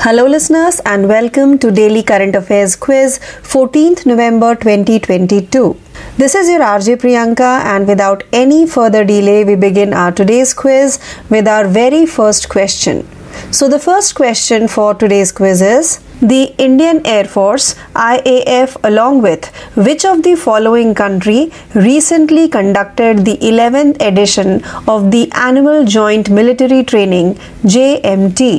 Hello listeners and welcome to Daily Current Affairs Quiz 14th November 2022. This is your RJ Priyanka and without any further delay we begin our today's quiz with our very first question. So the first question for today's quiz is: the Indian Air Force IAF along with which of the following country recently conducted the 11th edition of the Annual Joint Military Training JMT?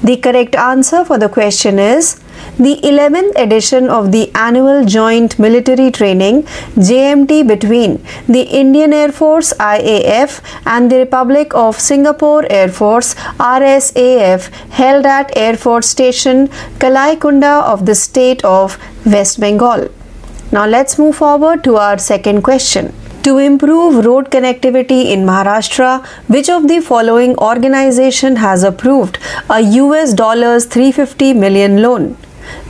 The correct answer for the question is the 11th edition of the Annual Joint Military Training JMT between the Indian Air Force IAF and the Republic of Singapore Air Force RSAF held at Air Force Station Kalaikunda of the state of West Bengal. Now let's move forward to our second question. To improve road connectivity in Maharashtra, which of the following organization has approved a US $350 million loan?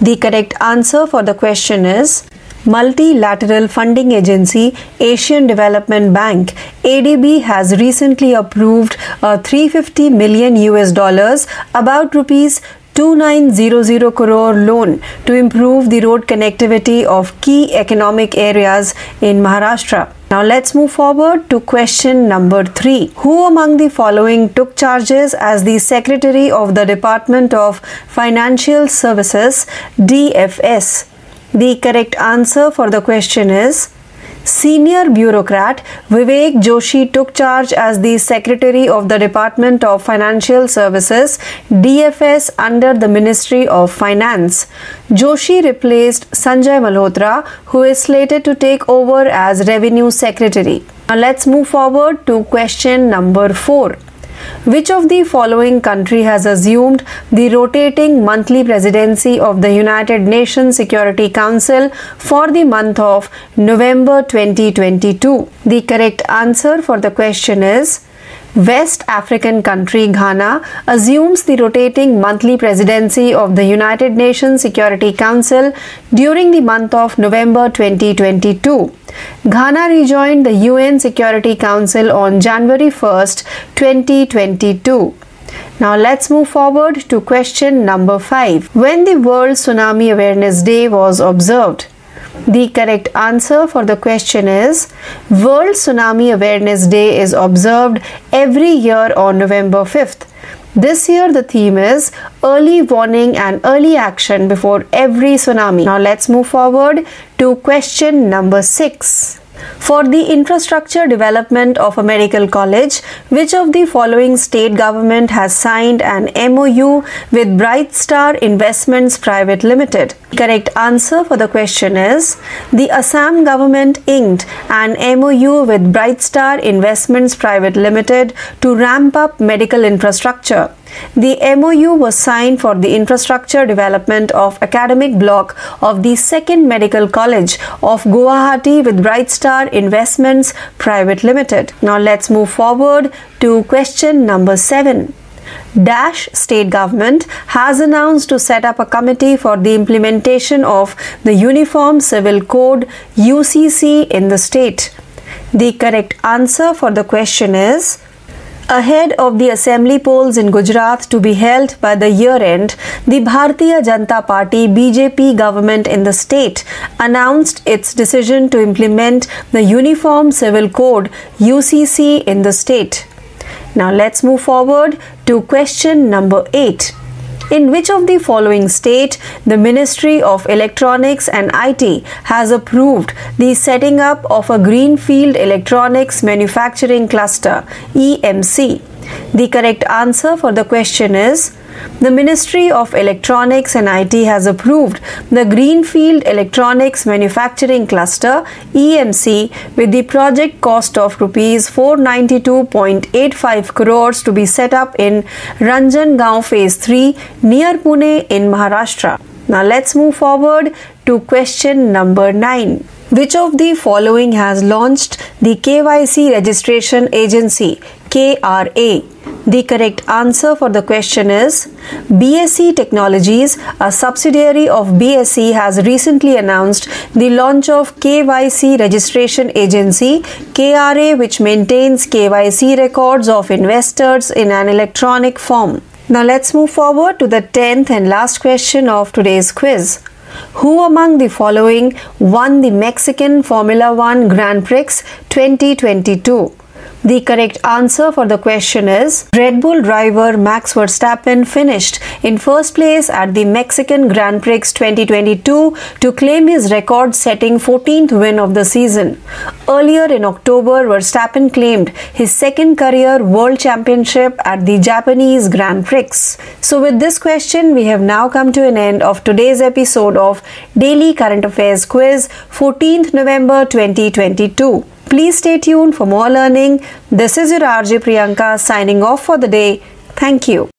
The correct answer for the question is Multilateral Funding Agency Asian Development Bank ADB has recently approved a $350 million about rupees 2900 crore loan to improve the road connectivity of key economic areas in Maharashtra. Now let's move forward to question number 3. Who among the following took charges as the Secretary of the Department of Financial Services DFS? The correct answer for the question is Senior bureaucrat Vivek Joshi took charge as the Secretary of the Department of Financial Services DFS under the Ministry of Finance. Joshi replaced Sanjay Malhotra, who is slated to take over as Revenue Secretary. Now let's move forward to question number 4. Which of the following country has assumed the rotating monthly presidency of the United Nations Security Council for the month of November 2022? The correct answer for the question is West African country Ghana assumes the rotating monthly presidency of the United Nations Security Council during the month of November 2022. Ghana rejoined the UN Security Council on January 1st, 2022. Now let's move forward to question number 5. When the World Tsunami Awareness Day was observed? The correct answer for the question is World Tsunami Awareness Day is observed every year on November 5th. This year the theme is Early Warning and Early Action Before Every Tsunami. Now let's move forward to question number 6. For the infrastructure development of a medical college, which of the following state government has signed an MOU with Bright Star Investments Private Limited? Correct answer for the question is the Assam government inked an MOU with Bright Star Investments Private Limited to ramp up medical infrastructure. The MOU was signed for the infrastructure development of academic block of the 2nd Medical College of Guwahati with Bright Star Investments Private Limited. Now let's move forward to question number 7. Dash state government has announced to set up a committee for the implementation of the Uniform Civil Code UCC in the state. The correct answer for the question is ahead of the assembly polls in Gujarat to be held by the year end, the Bhartiya Janata Party BJP government in the state announced its decision to implement the Uniform Civil Code UCC in the state. Now let's move forward to question number 8. In which of the following state the Ministry of Electronics and IT has approved the setting up of a Greenfield Electronics Manufacturing Cluster EMC? The correct answer for the question is the Ministry of Electronics and IT has approved the Greenfield Electronics Manufacturing Cluster EMC with the project cost of rupees 492.85 crores to be set up in Ranjangaon Phase 3 near Pune in Maharashtra. Now let's move forward to question number 9. Which of the following has launched the KYC Registration Agency KRA? The correct answer for the question is BSc Technologies, a subsidiary of BSc, has recently announced the launch of KYC Registration Agency KRA, which maintains KYC records of investors in an electronic form. Now let's move forward to the 10th and last question of today's quiz. Who among the following won the Mexican Formula One Grand Prix 2022? The correct answer for the question is Red Bull driver Max Verstappen finished in first place at the Mexican Grand Prix 2022 to claim his record-setting 14th win of the season. Earlier in October, Verstappen claimed his second career World Championship at the Japanese Grand Prix. So with this question, we have now come to an end of today's episode of Daily Current Affairs Quiz, 14th November 2022. Please stay tuned for more learning. This is your RJ Priyanka signing off for the day. Thank you.